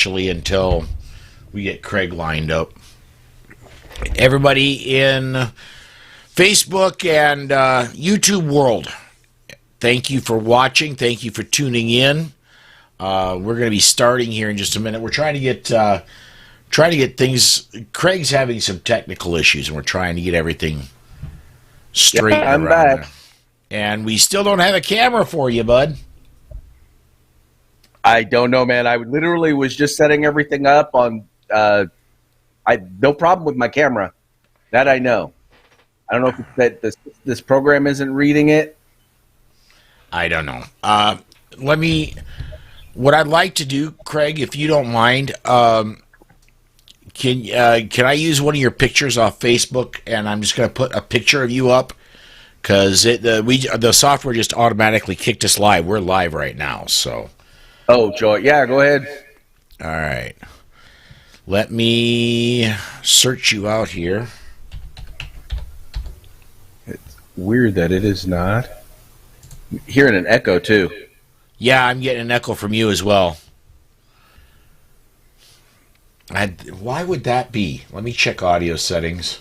actually until we get Craig lined up. Everybody in Facebook and YouTube world, thank you for watching. Thank you for tuning in. We're going to be starting here in just a minute. We're trying to get things. Craig's having some technical issues, and we're trying to get everything straightened I'm around. back. And we still don't have a camera for you, bud. I don't know, man. I literally was just setting everything up on. No problem with my camera. That I know. I don't know if it's that this program isn't reading it. I don't know. What I'd like to do, Craig, if you don't mind, can I use one of your pictures off Facebook, and I'm just going to put a picture of you up because the software just automatically kicked us live. We're live right now, so. Oh, Joy. Yeah, go ahead. All right. Let me search you out here. It's weird that it is not. I'm hearing an echo too. Yeah, I'm getting an echo from you as well. Why would that be? Let me check audio settings.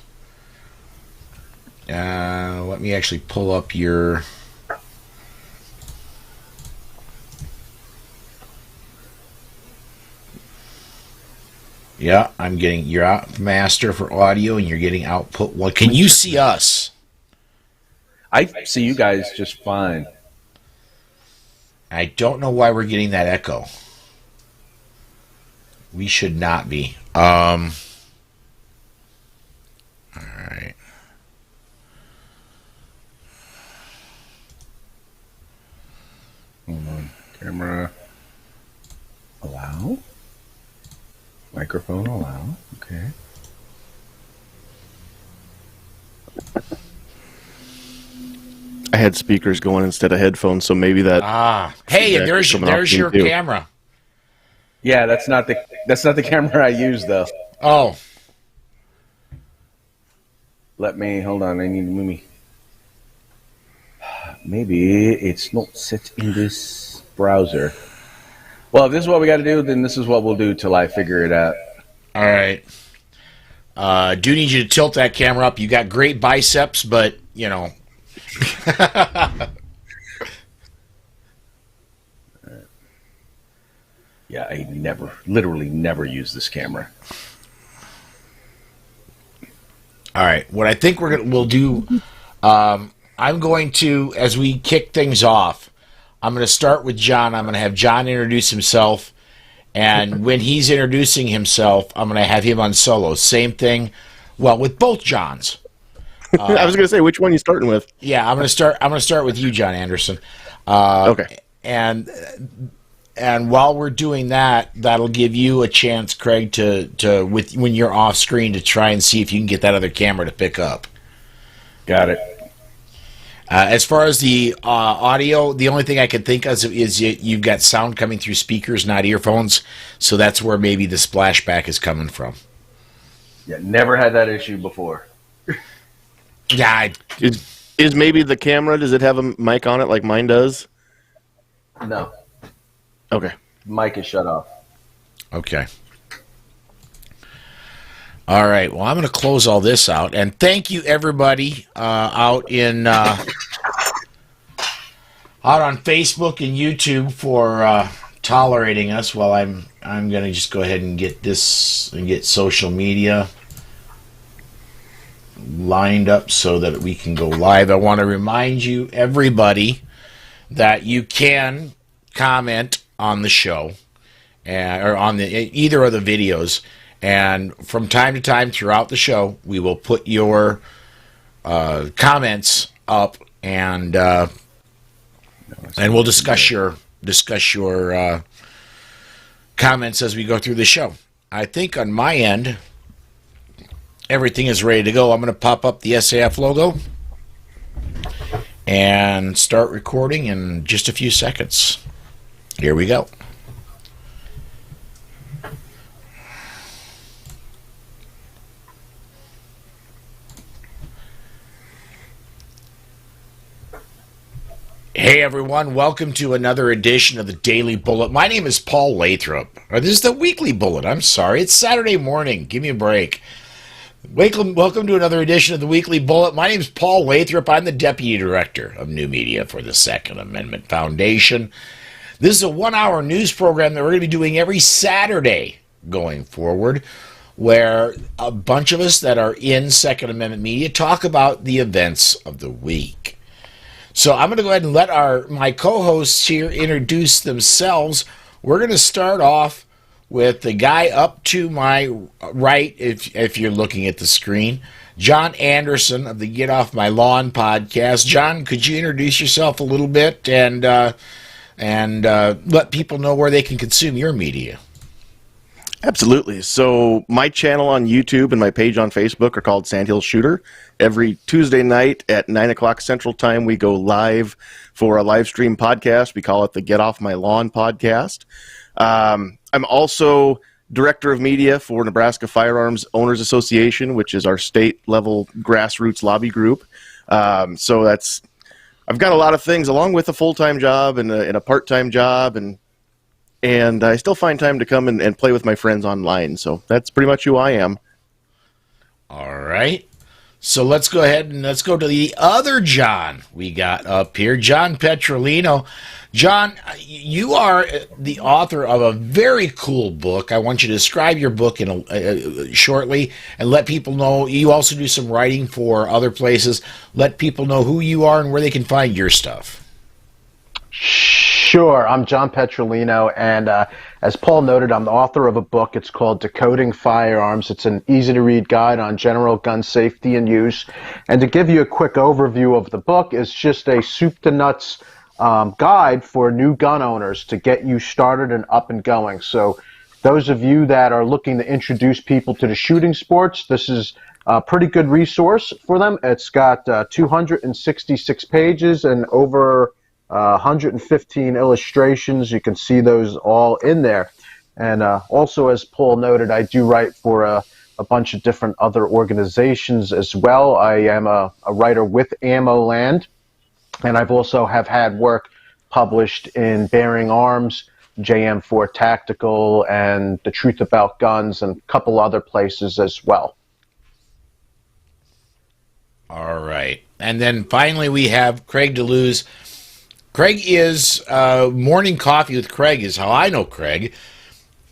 Let me actually pull up your. Yeah, I'm getting your master for audio, and you're getting output one. Can you see us? I see you guys just fine. I don't know why we're getting that echo. We should not be. All right. Hold on. Camera. Allow. Microphone allow. Okay. I had speakers going instead of headphones, so maybe that. Hey, and there's your camera. Yeah, that's not the camera I use though. Oh. Let me hold on. I need to move me. Maybe it's not set in this browser. Well, if this is what we got to do, then this is what we'll do till I figure it out. All right. Do need you to tilt that camera up. You got great biceps, but you know. Yeah, I literally never use this camera. All right. What I think we'll do, I'm going to, as we kick things off, I'm going to start with John. I'm going to have John introduce himself. And when he's introducing himself, I'm going to have him on solo. Same thing. Well, with both Johns. I was going to say, which one are you starting with? Yeah, I'm going to start with you, John Anderson. Okay. And while we're doing that, that'll give you a chance, Craig, to when you're off screen to try and see if you can get that other camera to pick up. Got it. As far as the audio, the only thing I can think of is you've got sound coming through speakers, not earphones. So that's where maybe the splashback is coming from. Yeah, never had that issue before. Yeah. Is maybe the camera, does it have a mic on it like mine does? No. Okay. Mic is shut off. Okay. All right. Well, I'm going to close all this out, and thank you everybody out on Facebook and YouTube for tolerating us. While I'm going to just go ahead and get this and get social media lined up so that we can go live. I want to remind you, everybody, that you can comment on the show or on either of the videos. And from time to time throughout the show, we will put your comments up, and we'll discuss your comments as we go through the show. I think on my end, everything is ready to go. I'm going to pop up the SAF logo and start recording in just a few seconds. Here we go. Hey everyone, welcome to another edition of the Daily Bullet. My name is Paul Lathrop. Or this is the Weekly Bullet. I'm sorry, it's Saturday morning. Give me a break. Welcome to another edition of the Weekly Bullet. My name is Paul Lathrop. I'm the Deputy Director of New Media for the Second Amendment Foundation. This is a 1-hour news program that we're going to be doing every Saturday going forward, where a bunch of us that are in Second Amendment media talk about the events of the week. So I'm going to go ahead and let my co-hosts here introduce themselves. We're going to start off with the guy up to my right, if you're looking at the screen, John Anderson of the Get Off My Lawn podcast. John, could you introduce yourself a little bit and let people know where they can consume your media? Absolutely. So my channel on YouTube and my page on Facebook are called Sandhill Shooter. Every Tuesday night at 9 o'clock Central Time, we go live for a live stream podcast. We call it the Get Off My Lawn podcast. I'm also director of media for Nebraska Firearms Owners Association, which is our state-level grassroots lobby group. So I've got a lot of things, along with a full-time job and a part-time job, and I still find time to come and play with my friends online. So that's pretty much who I am. All right. So let's go ahead and let's go to the other John we got up here, John Petrolino. John, you are the author of a very cool book. I want you to describe your book shortly and let people know. You also do some writing for other places. Let people know who you are and where they can find your stuff. Sure. I'm John Petrolino, and as Paul noted, I'm the author of a book. It's called Decoding Firearms. It's an easy-to-read guide on general gun safety and use. And to give you a quick overview of the book, it's just a soup-to-nuts guide for new gun owners to get you started and up and going. So those of you that are looking to introduce people to the shooting sports, this is a pretty good resource for them. It's got 266 pages and over 115 illustrations. You can see those all in there. And also, as Paul noted, I do write for a bunch of different other organizations as well. I am a writer with Ammo Land, and I've also have had work published in Bearing Arms, JM4 Tactical, and The Truth About Guns, and a couple other places as well. All right. And then finally we have Craig DeLuz. Craig is Morning Coffee with Craig is how I know Craig.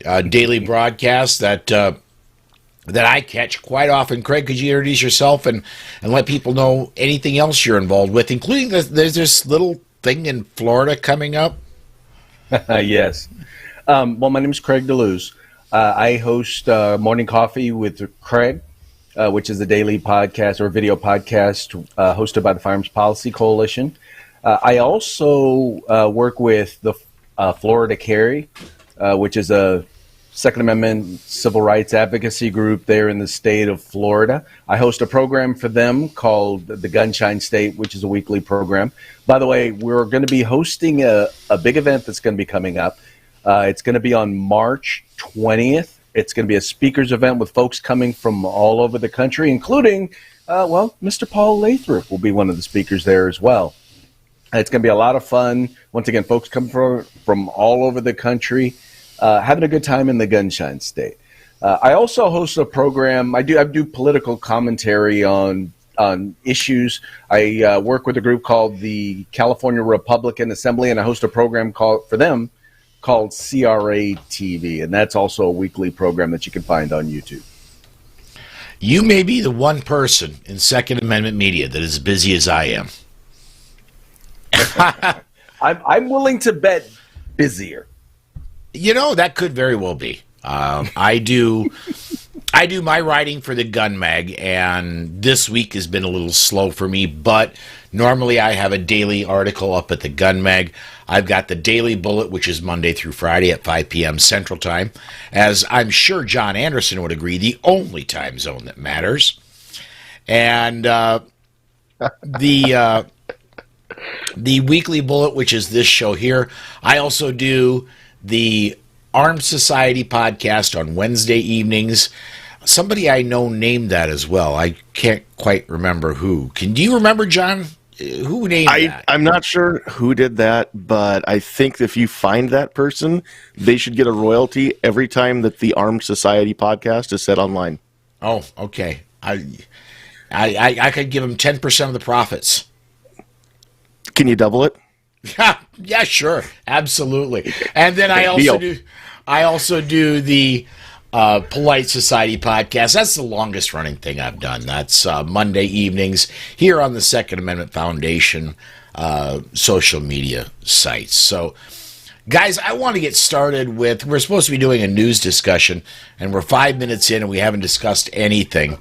Daily broadcast that I catch quite often. Craig, could you introduce yourself and let people know anything else you're involved with, including there's this little thing in Florida coming up? Yes. Well, my name is Craig DeLuz. I host Morning Coffee with Craig, which is a daily podcast or video podcast hosted by the Firearms Policy Coalition. I also work with the Florida Carry, which is a Second Amendment civil rights advocacy group there in the state of Florida. I host a program for them called the Gunshine State, which is a weekly program. By the way, we're going to be hosting a big event that's going to be coming up. It's going to be on March 20th. It's going to be a speakers event with folks coming from all over the country, including, Mr. Paul Lathrop will be one of the speakers there as well. It's going to be a lot of fun. Once again, folks come from all over the country, having a good time in the Gunshine State. I also host a program. I do political commentary on issues. I work with a group called the California Republican Assembly, and I host a program called CRA TV, and that's also a weekly program that you can find on YouTube. You may be the one person in Second Amendment media that is as busy as I am. I'm willing to bet busier. You know, that could very well be. I do my writing for the Gun Mag, and this week has been a little slow for me, but normally I have a daily article up at the Gun Mag. I've got the Daily Bullet, which is Monday through Friday at 5 p.m. Central Time, as I'm sure John Anderson would agree, the only time zone that matters. And the Weekly Bullet, which is this show here. I also do the Armed Society podcast on Wednesday evenings. Somebody I know named that as well. I can't quite remember who. Do you remember, John? Who named that? I'm not sure who did that, but I think if you find that person, they should get a royalty every time that the Armed Society podcast is set online. Oh, okay. I could give him 10% of the profits. Can you double it? Yeah, sure, absolutely. And then I Deal. also do the Polite Society podcast. That's the longest running thing I've done. That's Monday evenings here on the Second Amendment Foundation social media sites. So, guys, I want to get started with. We're supposed to be doing a news discussion, and we're 5 minutes in, and we haven't discussed anything.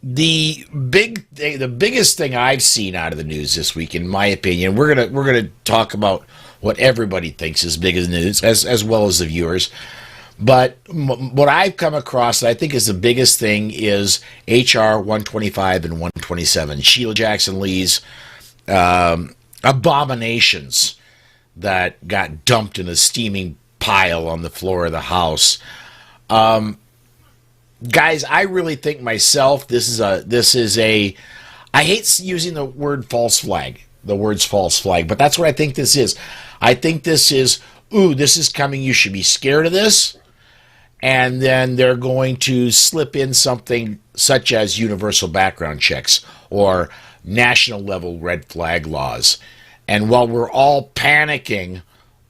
The biggest thing I've seen out of the news this week, in my opinion, we're gonna talk about what everybody thinks is big as news, as well as the viewers. But what I've come across that I think is the biggest thing is HR 125 and 127, Sheila Jackson Lee's abominations that got dumped in a steaming pile on the floor of the House. Guys, I really think myself this is a I hate using the word false flag, the words false flag, but that's what I think this is. I think this is, this is coming, you should be scared of this, and then they're going to slip in something such as universal background checks or national level red flag laws. And while we're all panicking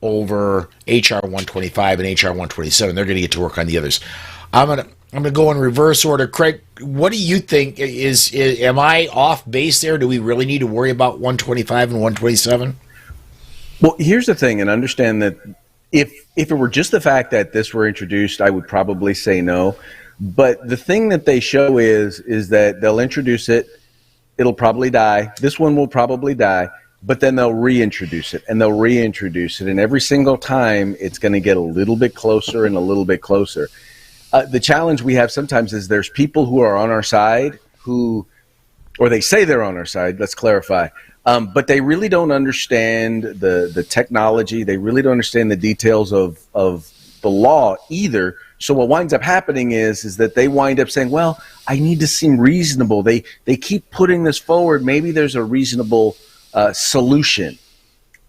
over HR 125 and HR 127, they're going to get to work on the others. I'm gonna go in reverse order. Craig, what do you think? Am I off base there? Do we really need to worry about 125 and 127? Well, here's the thing, and understand that if it were just the fact that this were introduced, I would probably say no. But the thing that they show is that they'll introduce it, it'll probably die. This one will probably die, but then they'll reintroduce it, and they'll reintroduce it, and every single time it's going to get a little bit closer and a little bit closer. The challenge we have sometimes is there's people who are on our side or they say they're on our side, let's clarify, but they really don't understand the technology. They really don't understand the details of the law either. So what winds up happening is that they wind up saying, well, I need to seem reasonable. They keep putting this forward. Maybe there's a reasonable solution.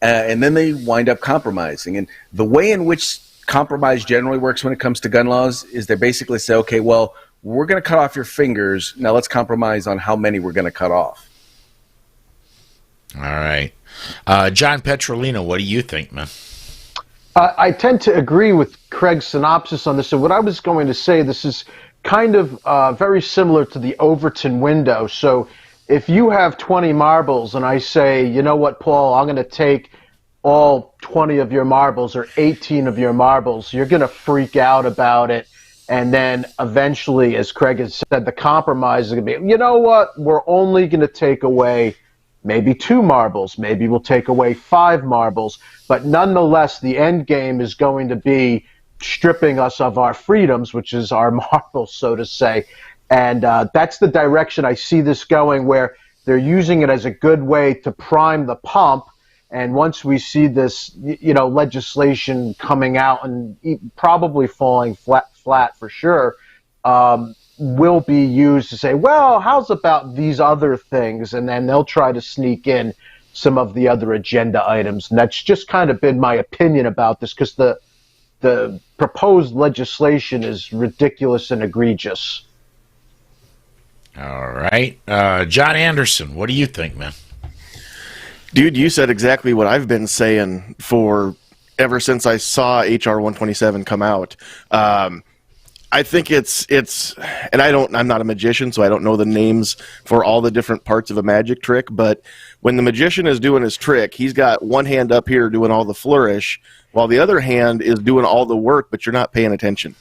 And then they wind up compromising. And the way in which compromise generally works when it comes to gun laws is they basically say, okay, well, we're going to cut off your fingers. Now let's compromise on how many we're going to cut off. All right. John Petrolino, what do you think, man? I tend to agree with Craig's synopsis on this. And what I was going to say, this is kind of very similar to the Overton window. So if you have 20 marbles and I say, you know what, Paul, I'm going to take all 20 of your marbles or 18 of your marbles, you're going to freak out about it. And then eventually, as Craig has said, the compromise is going to be, you know what, we're only going to take away maybe 2 marbles. Maybe we'll take away 5 marbles. But nonetheless, the end game is going to be stripping us of our freedoms, which is our marbles, so to say. And that's the direction I see this going, where they're using it as a good way to prime the pump. And once we see this, legislation coming out and probably falling flat for sure, will be used to say, well, how's about these other things? And then they'll try to sneak in some of the other agenda items. And that's just kind of been my opinion about this, because the proposed legislation is ridiculous and egregious. All right. John Anderson, what do you think, man? Dude, you said exactly what I've been saying for ever since I saw HR 127 come out. I think it's, and I'm not a magician, so I don't know the names for all the different parts of a magic trick, but when the magician is doing his trick, he's got one hand up here doing all the flourish, while the other hand is doing all the work, but you're not paying attention.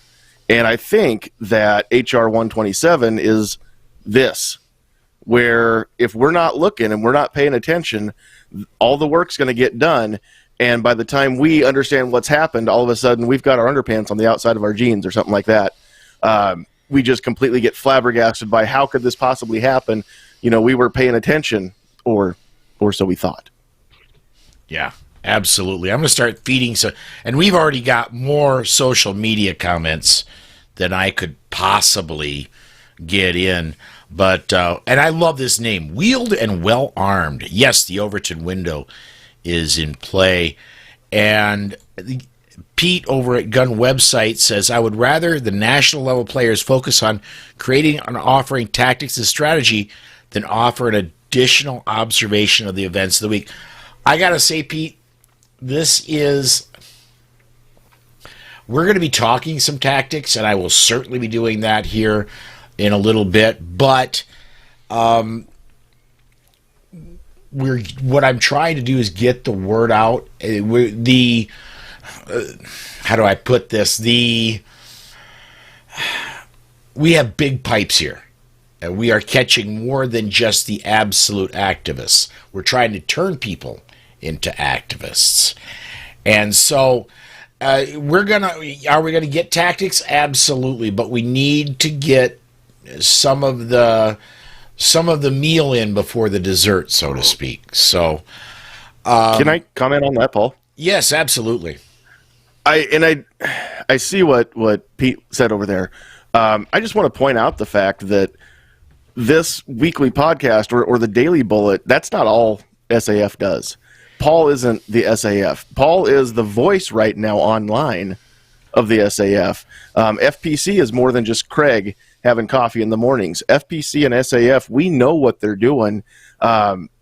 And I think that HR 127 is this, where if we're not looking and we're not paying attention, all the work's going to get done, and by the time we understand what's happened, all of a sudden we've got our underpants on the outside of our jeans or something like that. We just completely get flabbergasted by how could this possibly happen? We were paying attention, or so we thought. Yeah, absolutely. I'm going to start feeding and we've already got more social media comments than I could possibly get in. But and I love this name, Wheeled and Well Armed. Yes, the Overton window is in play. And Pete over at Gun Website says, I would rather the national level players focus on creating and offering tactics and strategy than offer an additional observation of the events of the week. I got to say, Pete, we're going to be talking some tactics, and I will certainly be doing that here in a little bit. But what I'm trying to do is get the word out. How do I put this? We have big pipes here. And we are catching more than just the absolute activists. We're trying to turn people into activists. And so are we gonna get tactics? Absolutely. But we need to get some of the meal in before the dessert, so to speak. So can I comment on that, Paul? Yes, absolutely. I see what Pete said over there. I just want to point out the fact that this weekly podcast or the Daily Bullet, that's not all SAF does. Paul isn't the SAF. Paul is the voice right now online of the SAF. FPC is more than just Craig having coffee in the mornings. FPC and SAF, we know what they're doing.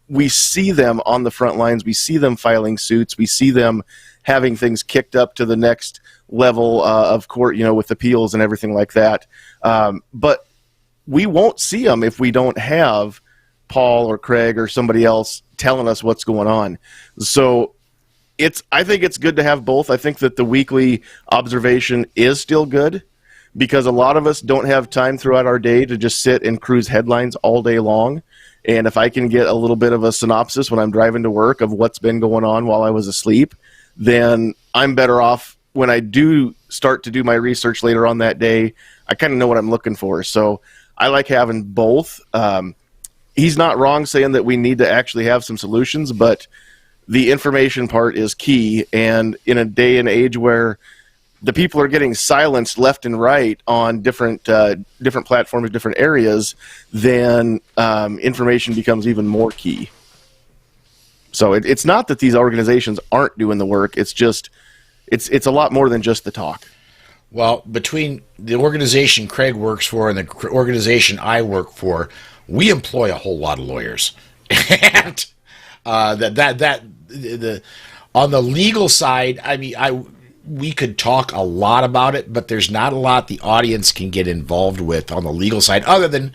We see them on the front lines. We see them filing suits. We see them having things kicked up to the next level of court, with appeals and everything like that. But we won't see them if we don't have Paul or Craig or somebody else telling us what's going on. So I think it's good to have both. I think that the weekly observation is still good because a lot of us don't have time throughout our day to just sit and cruise headlines all day long. And if I can get a little bit of a synopsis when I'm driving to work of what's been going on while I was asleep, then I'm better off when I do start to do my research later on that day. I kind of know what I'm looking for. So I like having both. He's not wrong saying that we need to actually have some solutions, but the information part is key. And in a day and age where the people are getting silenced left and right on different platforms, different areas, then information becomes even more key. So it's not that these organizations aren't doing the work. It's just it's a lot more than just the talk. Well, between the organization Craig works for and the organization I work for, we employ a whole lot of lawyers, and on the legal side, I mean, we could talk a lot about it, but there's not a lot the audience can get involved with on the legal side, other than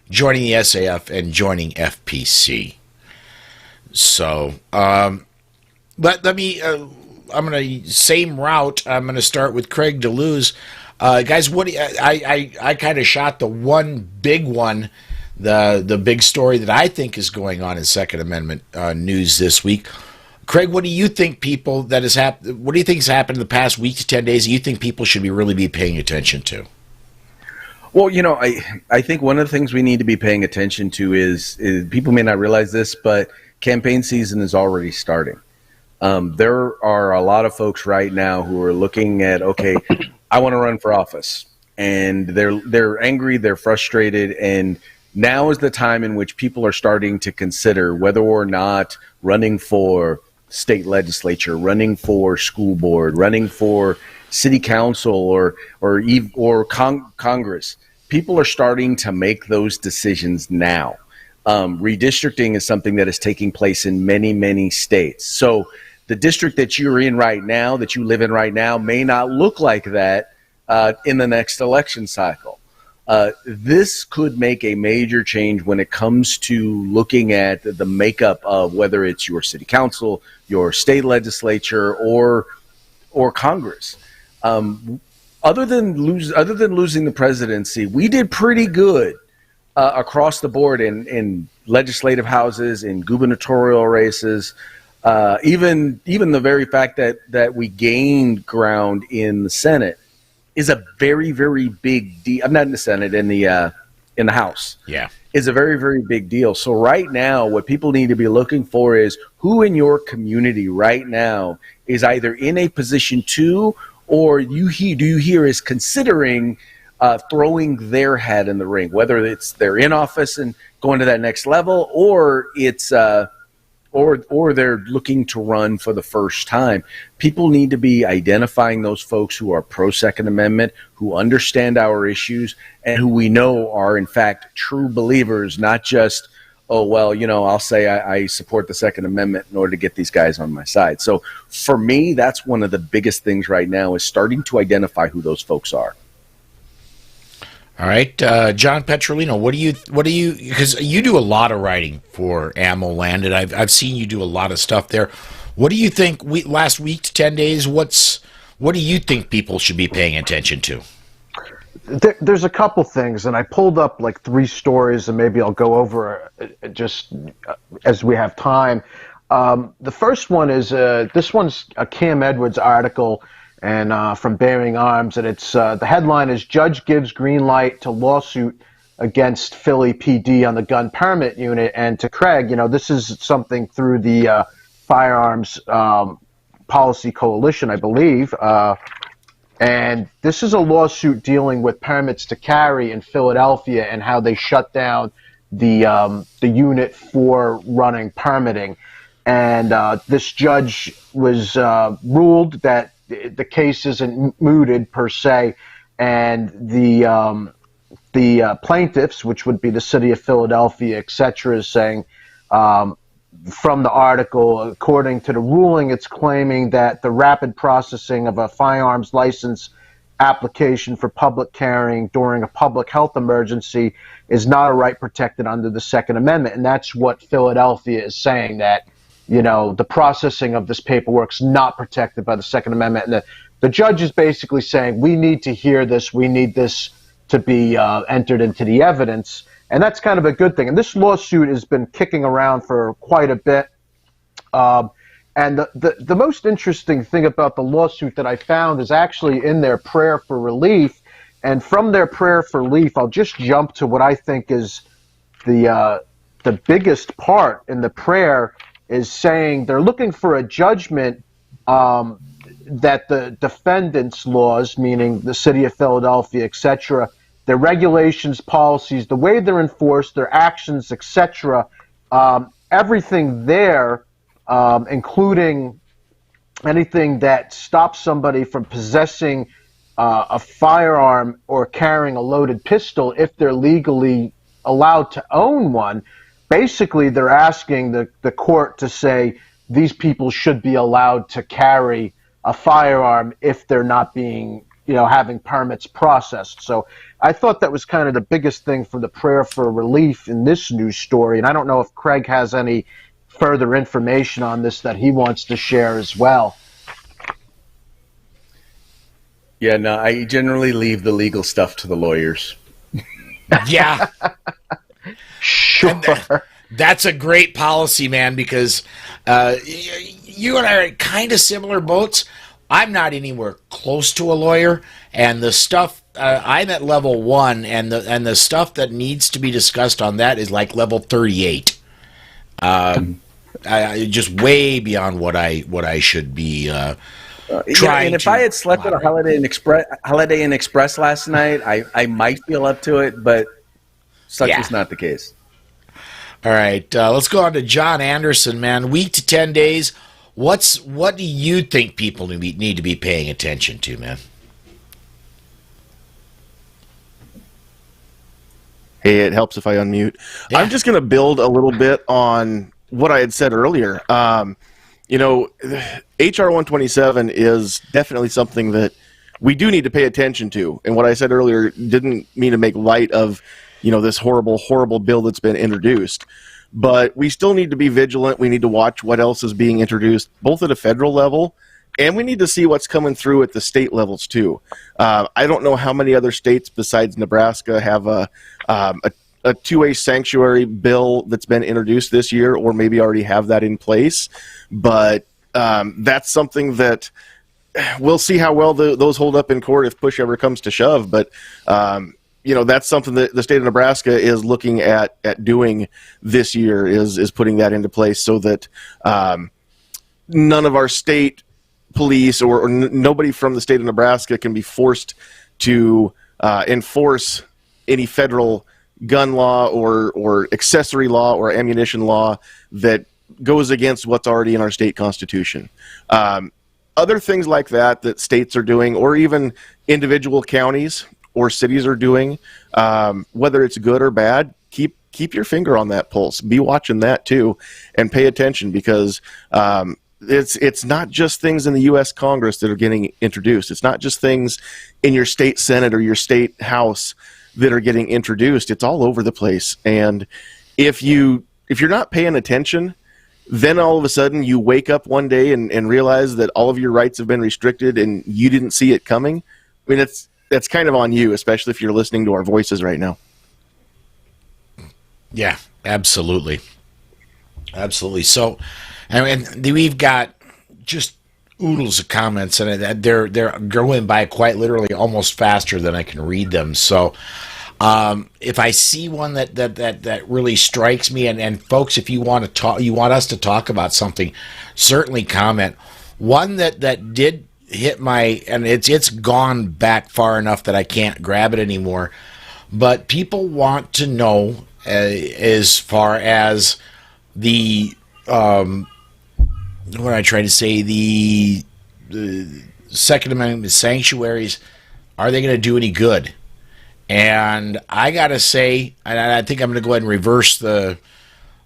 joining the SAF and joining FPC. So, but let me. I'm going to same route. I'm going to start with Craig DeLuz. Guys, what I kind of shot the one big one, the big story that I think is going on in Second Amendment news this week. Craig, what do you think what do you think has happened in the past week to 10 days that you think people should really be paying attention to? Well, I think one of the things we need to be paying attention to is people may not realize this, but campaign season is already starting. There are a lot of folks right now who are looking at, okay, I want to run for office, and they're angry, they're frustrated, and now is the time in which people are starting to consider whether or not running for state legislature, running for school board, running for city council, or Congress. People are starting to make those decisions now. Redistricting is something that is taking place in many, many states. So the district that you're in right now, that you live in right now, may not look like that in the next election cycle. This could make a major change when it comes to looking at the makeup of whether it's your city council, your state legislature, or Congress. Other than losing the presidency, we did pretty good across the board in legislative houses, in gubernatorial races. Even the very fact that we gained ground in the Senate is a very, very big deal. I'm not in the Senate, in the House. Yeah, is a very, very big deal. So right now, what people need to be looking for is who in your community right now is either in a position to, or do you hear is considering throwing their hat in the ring, whether it's they're in office and going to that next level, or it's or they're looking to run for the first time. People need to be identifying those folks who are pro Second Amendment, who understand our issues, and who we know are in fact true believers, not just, oh, well, I'll say I support the Second Amendment in order to get these guys on my side. So for me, that's one of the biggest things right now, is starting to identify who those folks are. All right, John Petrolino, what do you, because you do a lot of writing for Ammo Land, and I've seen you do a lot of stuff there. What do you think, last week to 10 days, what do you think people should be paying attention to? There's a couple things, and I pulled up like 3 stories, and maybe I'll go over just as we have time. The first one is, this one's a Cam Edwards article, and from Bearing Arms, and it's the headline is "Judge Gives Green Light to Lawsuit Against Philly PD on the Gun Permit Unit." And to Craig, this is something through the Firearms Policy Coalition, I believe, and this is a lawsuit dealing with permits to carry in Philadelphia and how they shut down the unit for running permitting. And this judge was ruled that the case isn't mooted per se, and the plaintiffs, which would be the city of Philadelphia, etc., is saying from the article, according to the ruling, it's claiming that the rapid processing of a firearms license application for public carrying during a public health emergency is not a right protected under the Second Amendment. And that's what Philadelphia is saying, that the processing of this paperwork is not protected by the Second Amendment. And the judge is basically saying, we need to hear this. We need this to be entered into the evidence. And that's kind of a good thing. And this lawsuit has been kicking around for quite a bit. And the most interesting thing about the lawsuit that I found is actually in their prayer for relief. And from their prayer for relief, I'll just jump to what I think is the biggest part in the prayer, is saying they're looking for a judgment that the defendants' laws, meaning the city of Philadelphia, etc., their regulations, policies, the way they're enforced, their actions, etc., everything there, including anything that stops somebody from possessing a firearm or carrying a loaded pistol if they're legally allowed to own one. Basically, they're asking the court to say these people should be allowed to carry a firearm if they're not being, having permits processed. So I thought that was kind of the biggest thing from the prayer for relief in this news story. And I don't know if Craig has any further information on this that he wants to share as well. Yeah, no, I generally leave the legal stuff to the lawyers. Yeah. Sure. That's a great policy, man, because you and I are in kind of similar boats. I'm not anywhere close to a lawyer, and the stuff I'm at level 1, and the stuff that needs to be discussed on that is like level 38. Just way beyond what I should be trying. And if I had slept at a Holiday Inn Express last night, I might feel up to it, but such is not the case. All right, let's go on to John Anderson, man. Week to 10 days. What do you think people need to be paying attention to, man? Hey, it helps if I unmute. Yeah. I'm just going to build a little bit on what I had said earlier. HR 127 is definitely something that we do need to pay attention to. And what I said earlier didn't mean to make light of this horrible, horrible bill that's been introduced. But we still need to be vigilant. We need to watch what else is being introduced, both at a federal level, and we need to see what's coming through at the state levels, too. I don't know how many other states besides Nebraska have a two-way sanctuary bill that's been introduced this year, or maybe already have that in place. But that's something that we'll see how well those hold up in court if push ever comes to shove. But that's something that the state of Nebraska is looking at doing this year, is putting that into place so that none of our state police or nobody from the state of Nebraska can be forced to enforce any federal gun law or accessory law or ammunition law that goes against what's already in our state constitution. Other things like that states are doing, or even individual counties or cities are doing, whether it's good or bad, keep your finger on that pulse. Be watching that too, and pay attention, because it's not just things in the U.S. Congress that are getting introduced. It's not just things in your state Senate or your state House that are getting introduced. It's all over the place. And if you're not paying attention, then all of a sudden you wake up one day and realize that all of your rights have been restricted and you didn't see it coming. I mean, that's kind of on you, especially if you're listening to our voices right now. Yeah, absolutely. Absolutely. So, and we've got just oodles of comments, and they're going by quite literally almost faster than I can read them. So, if I see one that really strikes me, and folks, if you want to talk, you want us to talk about something, certainly comment. One that did hit my, and it's gone back far enough that I can't grab it anymore. But people want to know, as far as the what I try to say, the Second Amendment sanctuaries, are they going to do any good? And I got to say, and I think I'm going to go ahead and reverse the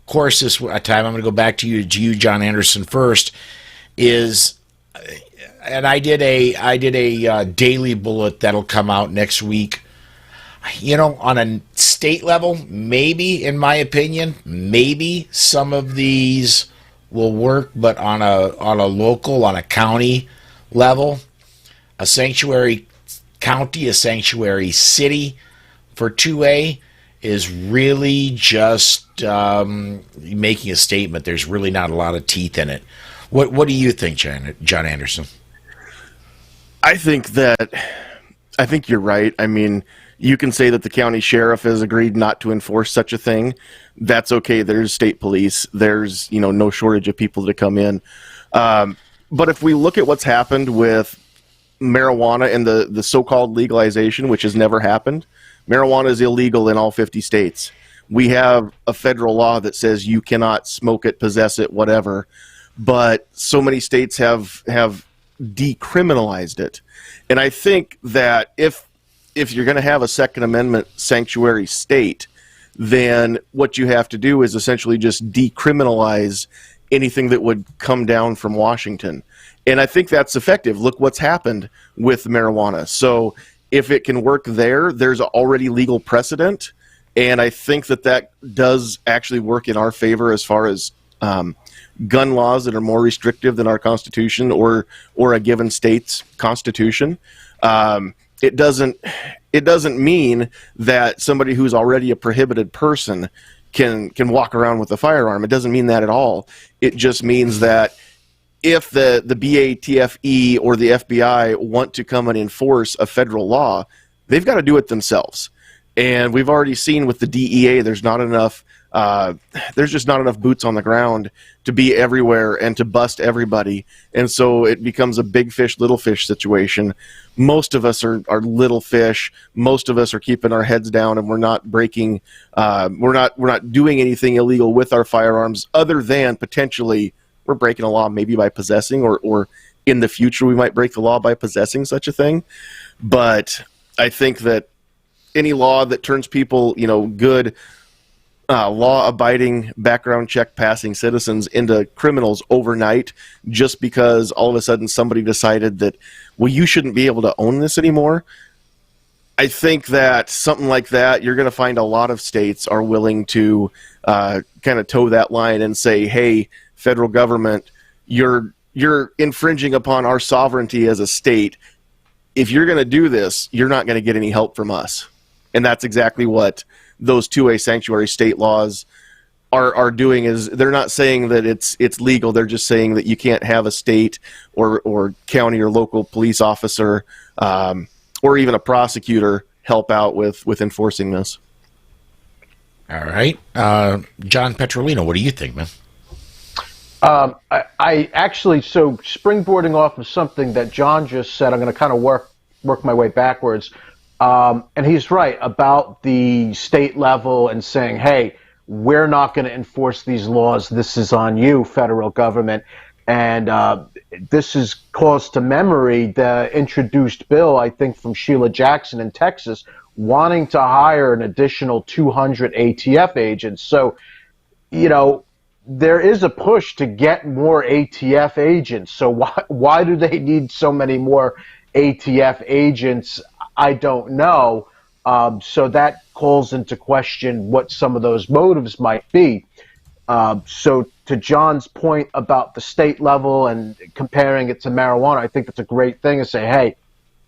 course this time. I'm going to go back to you, John Anderson, first. And I did a daily bullet that'll come out next week. You know, on a state level, maybe, in my opinion, maybe some of these will work, but on a local, on a county level, a sanctuary county, a sanctuary city for 2A is really just making a statement. There's really not a lot of teeth in it. What do you think, John Anderson? I think you're right. I mean, you can say that the county sheriff has agreed not to enforce such a thing. That's okay. There's state police. There's, no shortage of people to come in. But if we look at what's happened with marijuana and the so-called legalization, which has never happened, marijuana is illegal in all 50 states. We have a federal law that says you cannot smoke it, possess it, whatever. But so many states have decriminalized it. And I think that if you're going to have a Second Amendment sanctuary state, then what you have to do is essentially just decriminalize anything that would come down from Washington. And I think that's effective. Look what's happened with marijuana. So if it can work there's already legal precedent. And I think that does actually work in our favor as far as gun laws that are more restrictive than our Constitution or a given state's Constitution. It doesn't mean that somebody who's already a prohibited person can walk around with a firearm. It doesn't mean that at all. It just means that if the BATFE or the FBI want to come and enforce a federal law, they've got to do it themselves. And we've already seen with the DEA, there's just not enough boots on the ground to be everywhere and to bust everybody. And so it becomes a big fish, little fish situation. Most of us are little fish. Most of us are keeping our heads down, and we're not breaking, we're not doing anything illegal with our firearms, other than potentially we're breaking a law maybe by possessing, or in the future we might break the law by possessing such a thing. But I think that any law that turns people, good, law-abiding, background check passing citizens into criminals overnight, just because all of a sudden somebody decided that, well, you shouldn't be able to own this anymore. I think that something like that, you're going to find a lot of states are willing to kind of toe that line and say, hey, federal government, you're infringing upon our sovereignty as a state. If you're going to do this, you're not going to get any help from us. And that's exactly what those 2A sanctuary state laws are doing. Is they're not saying that it's legal. They're just saying that you can't have a state or county or local police officer or even a prosecutor help out with enforcing this. All right. John Petrolino, what do you think, man? I actually, springboarding off of something that John just said, I'm going to kind of work my way backwards. And he's right about the state level and saying, hey, we're not going to enforce these laws. This is on you, federal government. And this is calls to memory the introduced bill, I think, from Sheila Jackson in Texas, wanting to hire an additional 200 ATF agents. So, there is a push to get more ATF agents. So why do they need so many more ATF agents? I don't know. So that calls into question what some of those motives might be. So to John's point about the state level and comparing it to marijuana, I think that's a great thing to say, hey,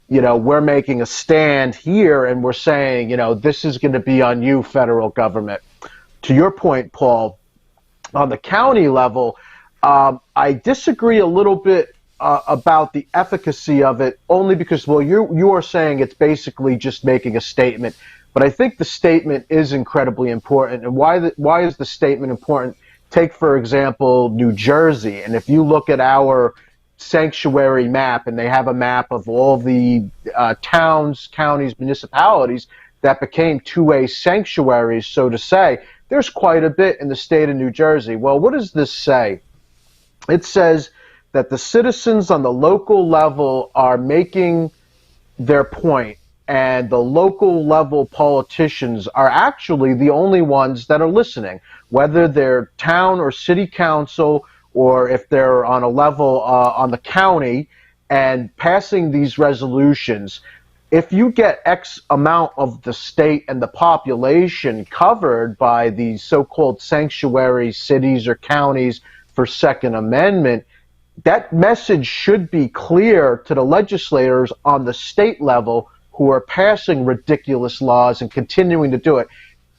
we're making a stand here and we're saying, this is going to be on you, federal government. To your point, Paul, on the county level, I disagree a little bit about the efficacy of it, only because, well, you are saying it's basically just making a statement, but I think the statement is incredibly important. And why is the statement important? Take, for example, New Jersey, and if you look at our sanctuary map, and they have a map of all the towns, counties, municipalities that became 2A sanctuaries, so to say, there's quite a bit in the state of New Jersey. Well, what does this say? It says that the citizens on the local level are making their point, and the local level politicians are actually the only ones that are listening, whether they're town or city council, or if they're on a level on the county, and passing these resolutions. If you get X amount of the state and the population covered by these so-called sanctuary cities or counties for Second Amendment, that message should be clear to the legislators on the state level who are passing ridiculous laws and continuing to do it.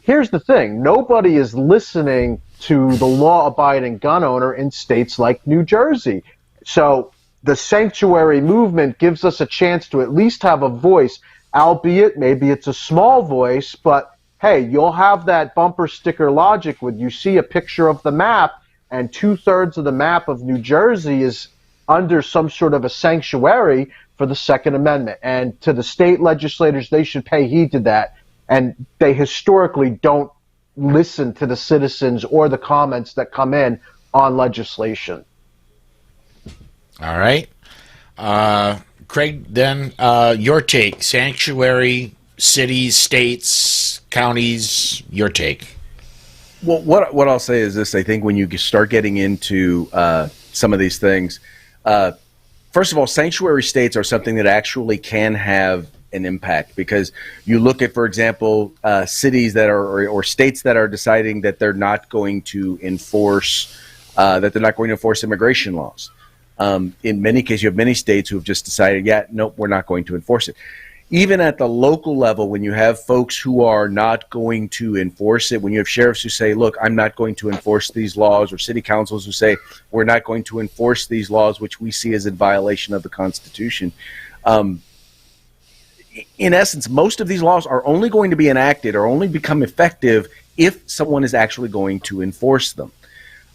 Here's the thing. Nobody is listening to the law-abiding gun owner in states like New Jersey. So the sanctuary movement gives us a chance to at least have a voice, albeit maybe it's a small voice, but hey, you'll have that bumper sticker logic when you see a picture of the map and 2/3 of the map of New Jersey is under some sort of a sanctuary for the Second Amendment. And to the state legislators, they should pay heed to that. And they historically don't listen to the citizens or the comments that come in on legislation. All right. Craig, then your take. Sanctuary, cities, states, counties, your take. Well, what I'll say is this. I think when you start getting into some of these things, first of all, sanctuary states are something that actually can have an impact, because you look at, for example, cities that are or states that are deciding that they're not going to enforce immigration laws. In many cases, you have many states who have just decided, nope, we're not going to enforce it. Even at the local level, when you have folks who are not going to enforce it, when you have sheriffs who say, look, I'm not going to enforce these laws, or city councils who say, we're not going to enforce these laws, which we see as in violation of the Constitution. In essence, most of these laws are only going to be enacted or only become effective if someone is actually going to enforce them.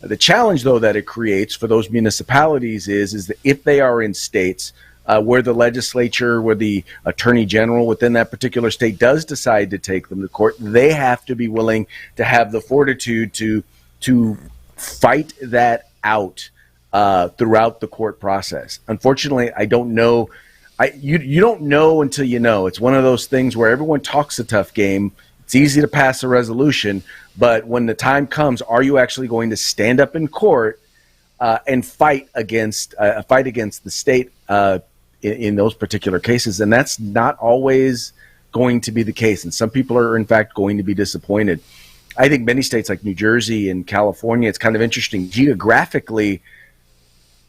The challenge, though, that it creates for those municipalities is that if they are in states where the legislature, where the attorney general within that particular state does decide to take them to court, they have to be willing to have the fortitude to fight that out throughout the court process. Unfortunately, I don't know. You don't know until you know. It's one of those things where everyone talks a tough game. It's easy to pass a resolution, but when the time comes, are you actually going to stand up in court and fight against the state in those particular cases? And that's not always going to be the case. And some people are, in fact, going to be disappointed. I think many states like New Jersey and California, it's kind of interesting. Geographically,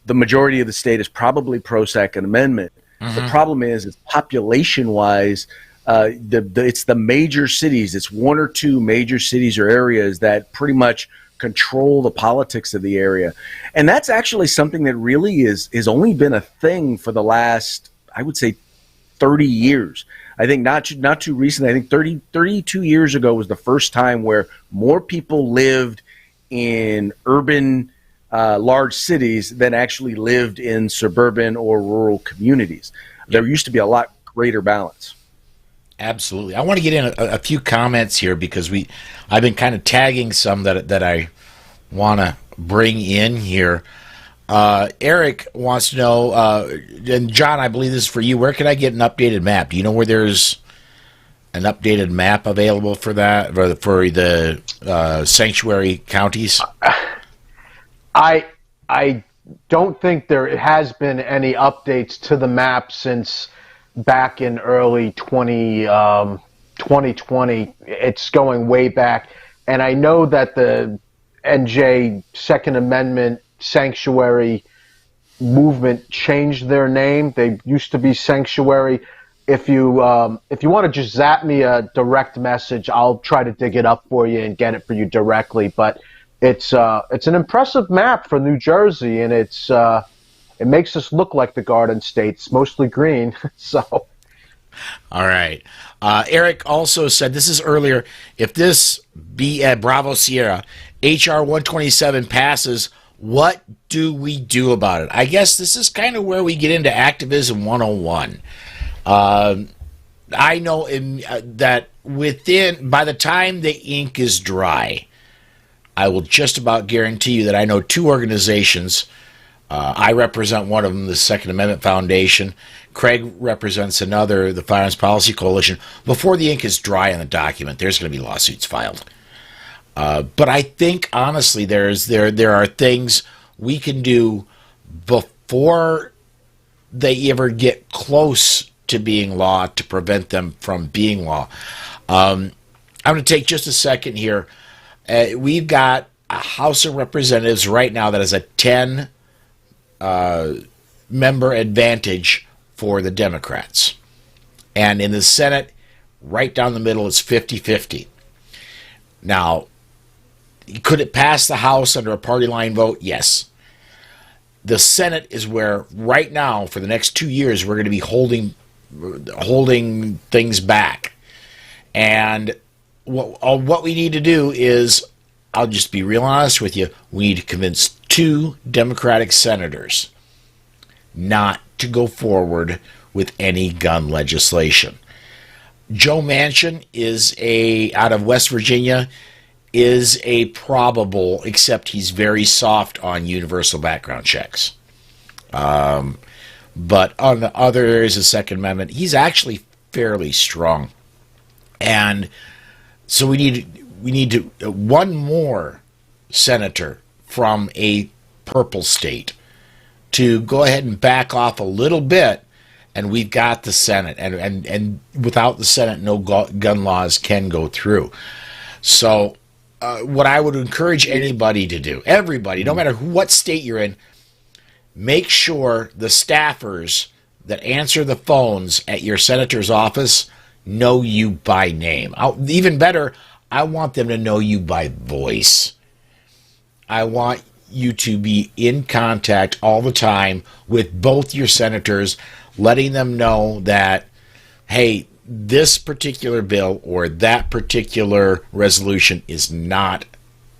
the majority of the state is probably pro-Second Amendment. Mm-hmm. The problem is population-wise, it's the major cities. It's one or two major cities or areas that pretty much control the politics of the area. And that's actually something that really has only been a thing for the last, I would say, 30 years. I think not too recently. I think 32 years ago was the first time where more people lived in urban large cities than actually lived in suburban or rural communities. There used to be a lot greater balance. Absolutely. I want to get in a few comments here because I've been kind of tagging some that I want to bring in here. Eric wants to know, and John, I believe this is for you. Where can I get an updated map? Do you know where there's an updated map available for that for the sanctuary counties? I don't think there has been any updates to the map since back in early 2020. It's going way back. And I know that the NJ Second Amendment Sanctuary movement changed their name. They used to be Sanctuary. If you want to just zap me a direct message, I'll try to dig it up for you and get it for you directly. But it's an impressive map for New Jersey, and it makes us look like the Garden State. It's mostly green, so. All right. Eric also said, this is earlier, if this Bravo Sierra HR 127 passes, what do we do about it? I guess this is kind of where we get into activism 101. I know that by the time the ink is dry, I will just about guarantee you that I know two organizations. I represent one of them, the Second Amendment Foundation. Craig represents another, the Firearms Policy Coalition. Before the ink is dry on the document, there's going to be lawsuits filed. But I think, honestly, there are things we can do before they ever get close to being law to prevent them from being law. I'm going to take just a second here. We've got a House of Representatives right now that has a 10 member advantage for the Democrats. And in the Senate, right down the middle, it's 50-50. Now, could it pass the House under a party line vote? Yes. The Senate is where, right now, for the next 2 years, we're going to be holding things back. And what we need to do is, I'll just be real honest with you, we need to convince 2 Democratic senators not to go forward with any gun legislation. Joe Manchin out of West Virginia, is a probable, except he's very soft on universal background checks. But on the other areas of the Second Amendment, he's actually fairly strong. And so we need one more senator from a purple state to go ahead and back off a little bit, and we've got the Senate. And without the Senate, no gun laws can go through. So what I would encourage anybody to do, everybody, no matter what state you're in, make sure the staffers that answer the phones at your senator's office know you by name. Even better, I want them to know you by voice. I want you to be in contact all the time with both your senators, letting them know that, hey, this particular bill or that particular resolution is not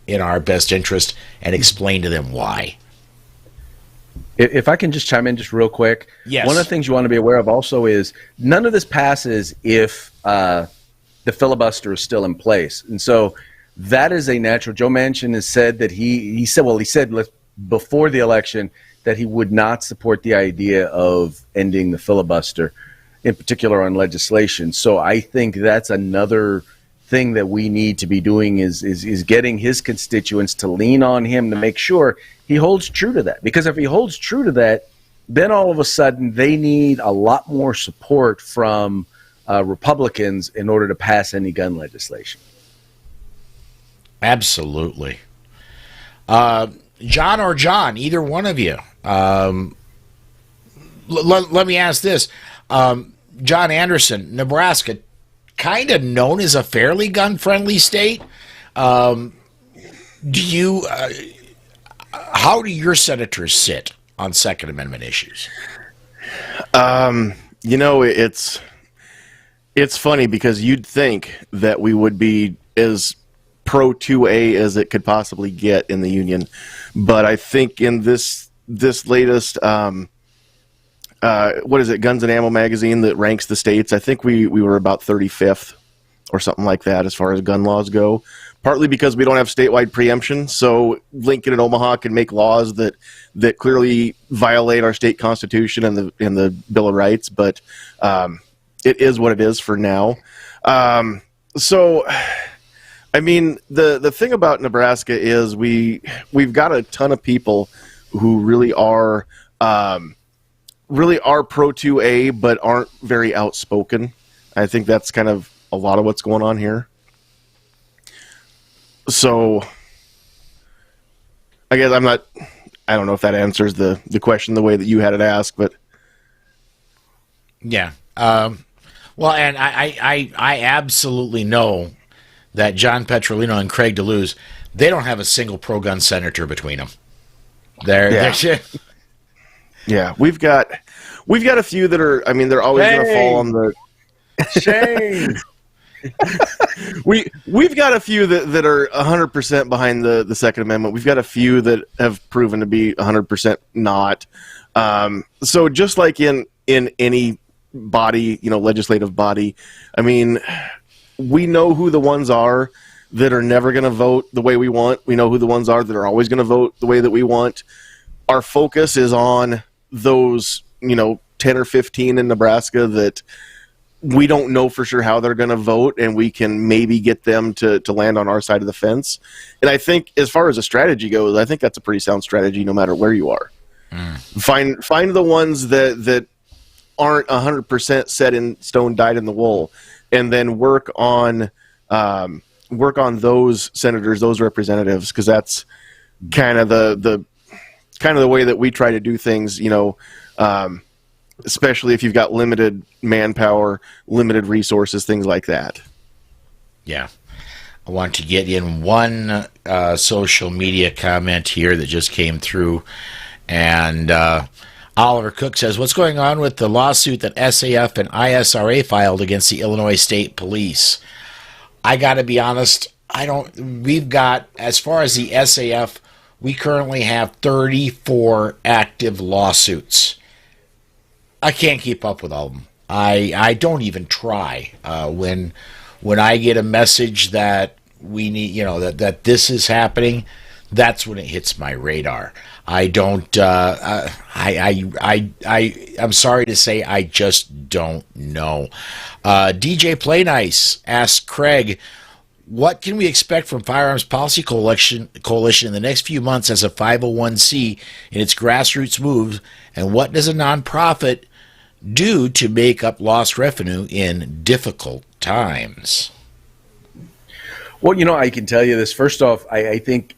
in our best interest, and explain to them why. If I can just chime in just real quick. Yes. One of the things you want to be aware of also is none of this passes if the filibuster is still in place. And so that is a natural. Joe Manchin has said that he said before the election that he would not support the idea of ending the filibuster, in particular on legislation. So I think that's another thing that we need to be doing is getting his constituents to lean on him to make sure he holds true to that. Because if he holds true to that, then all of a sudden they need a lot more support from Republicans in order to pass any gun legislation. Absolutely. John or John, either one of you. Let me ask this. John Anderson, Nebraska, kind of known as a fairly gun-friendly state. How do your senators sit on Second Amendment issues? It's funny because you'd think that we would be as pro 2A as it could possibly get in the union, but I think in this latest what is it, Guns and Ammo magazine that ranks the states. I think we were about 35th or something like that as far as gun laws go. Partly because we don't have statewide preemption, so Lincoln and Omaha can make laws that clearly violate our state constitution and the Bill of Rights. But it is what it is for now. So, I mean, the thing about Nebraska is we've got a ton of people who really are pro 2A, but aren't very outspoken. I think that's kind of a lot of what's going on here. So, I guess I don't know if that answers the question the way that you had it asked, but Yeah. Well, and I absolutely know that John Petrolino and Craig DeLuz, they don't have a single pro-gun senator between them. They're yeah, we've got a few that are. I mean, they're always going to fall on the Shame. We've got a few that are 100% behind the Second Amendment. We've got a few that have proven to be 100% not. So just like in any body, legislative body, I mean, we know who the ones are that are never going to vote the way we want. We know who the ones are that are always going to vote the way that we want. Our focus is on those, 10 or 15 in Nebraska that we don't know for sure how they're going to vote, and we can maybe get them to land on our side of the fence. And I think as far as a strategy goes, I think that's a pretty sound strategy no matter where you are. Find the ones that aren't 100% set in stone, dyed in the wool, and then work on those senators, those representatives, because that's kind of the way that we try to do things, especially if you've got limited manpower, limited resources, things like that. Yeah. I want to get in one social media comment here that just came through. And Oliver Cook says, what's going on with the lawsuit that SAF and ISRA filed against the Illinois State Police? I got to be honest, we've got, as far as the SAF, we currently have 34 active lawsuits. I can't keep up with all of them. I don't even try. When I get a message that we need, that this is happening, that's when it hits my radar. I don't. I'm sorry to say, I just don't know. DJ Play Nice asked Craig, what can we expect from Firearms Policy Coalition in the next few months as a 501c in its grassroots moves, and what does a nonprofit do to make up lost revenue in difficult times? Well, I can tell you this. First off, I think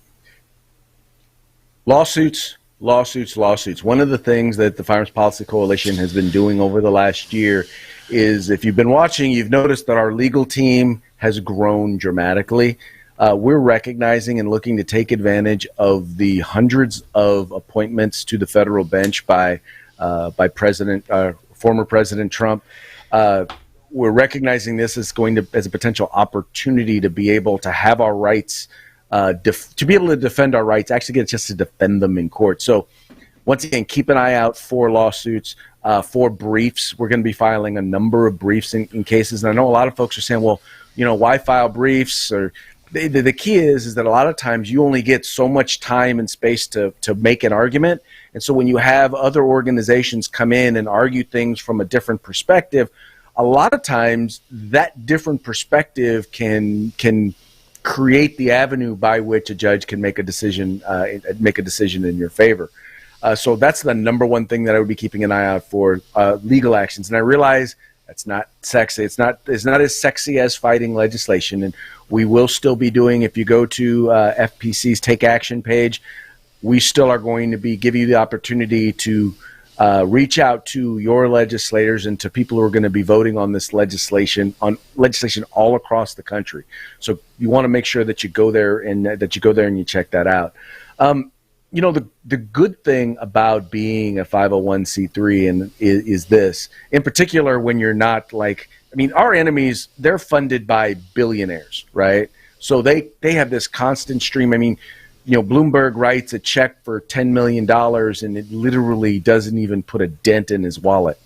lawsuits. One of the things that the Firearms Policy Coalition has been doing over the last year is, if you've been watching, you've noticed that our legal team has grown dramatically. We're recognizing and looking to take advantage of the hundreds of appointments to the federal bench by former President Trump. We're recognizing this as as a potential opportunity to be able to have our rights, to be able to defend our rights, actually get a chance to defend them in court. So once again, keep an eye out for lawsuits, for briefs. We're going to be filing a number of briefs in cases. And I know a lot of folks are saying, well, why file briefs? Or the key is that a lot of times you only get so much time and space to make an argument. And so when you have other organizations come in and argue things from a different perspective, a lot of times that different perspective can create the avenue by which a judge can make a decision in your favor. So that's the number one thing that I would be keeping an eye out for, legal actions. And I realize that's not sexy. It's not as sexy as fighting legislation. And we will still be doing, if you go to FPC's Take Action page, we still are going to be giving you the opportunity to reach out to your legislators and to people who are going to be voting on this legislation all across the country. So you want to make sure that you go there and you check that out. The good thing about being a 501c3 is this, in particular, when you're not our enemies, they're funded by billionaires, right? So they have this constant stream. Bloomberg writes a check for $10 million and it literally doesn't even put a dent in his wallet.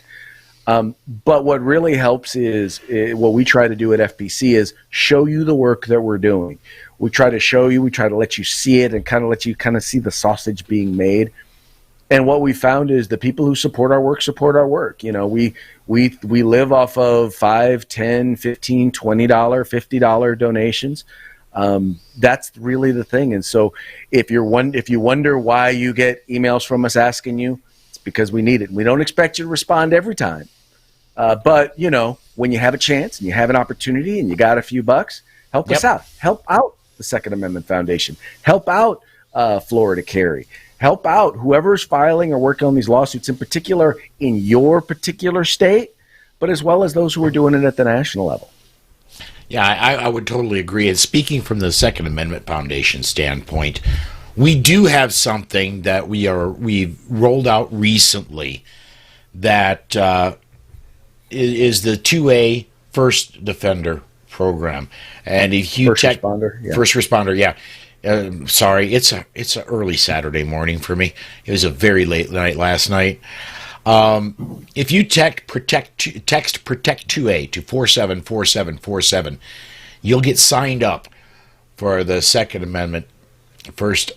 But what really helps is what we try to do at FPC is show you the work that we're doing. We try to show you, we try to let you see it and kind of let you kind of see the sausage being made. And what we found is the people who support our work. We live off of $5, $10, $15, $20, $50 donations. That's really the thing. And so if you wonder why you get emails from us asking you, it's because we need it. We don't expect you to respond every time. But when you have a chance and you have an opportunity and you got a few bucks, help us out. Help out the Second Amendment Foundation. Help out Florida Carry. Help out whoever's filing or working on these lawsuits, in particular in your particular state, but as well as those who are doing it at the national level. Yeah, I would totally agree. And speaking from the Second Amendment Foundation standpoint, we do have something that we've rolled out recently that is the 2A First Defender program. And if you First responder, yeah. Sorry, it's a early Saturday morning for me. It was a very late night last night. If you text Protect 2A to 474747, you'll get signed up for the Second Amendment First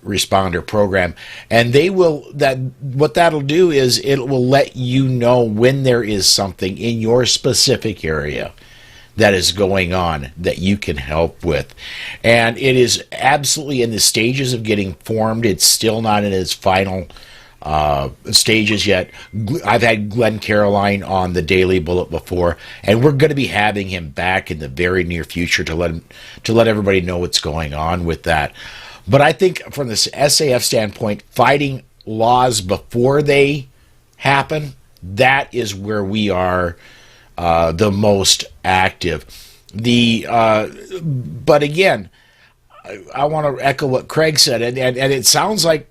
Responder program, and what that'll do is it will let you know when there is something in your specific area that is going on that you can help with. And it is absolutely in the stages of getting formed. It's still not in its final stages yet. I've had Glenn Caroline on the Daily Bullet before, and we're going to be having him back in the very near future to let everybody know what's going on with that. But I think from this SAF standpoint, fighting laws before they happen, that is where we are the most active. But again, I want to echo what Craig said, and it sounds like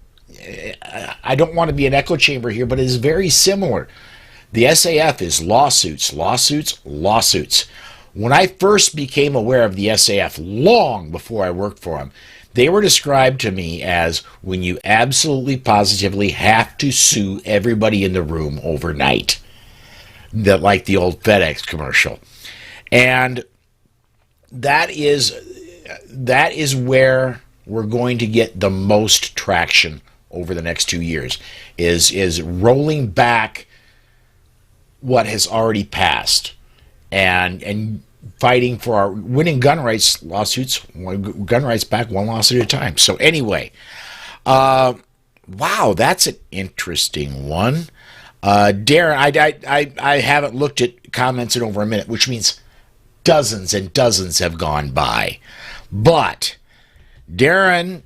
I don't want to be an echo chamber here, but it is very similar. The SAF is lawsuits, lawsuits, lawsuits. When I first became aware of the SAF, long before I worked for them, they were described to me as when you absolutely positively have to sue everybody in the room overnight. Like the old FedEx commercial. And that is where we're going to get the most traction over the next 2 years, is rolling back what has already passed and fighting for our winning gun rights lawsuits, gun rights back one lawsuit at a time. So anyway, wow, that's an interesting one. Darren, I haven't looked at comments in over a minute, which means dozens and dozens have gone by. But Darren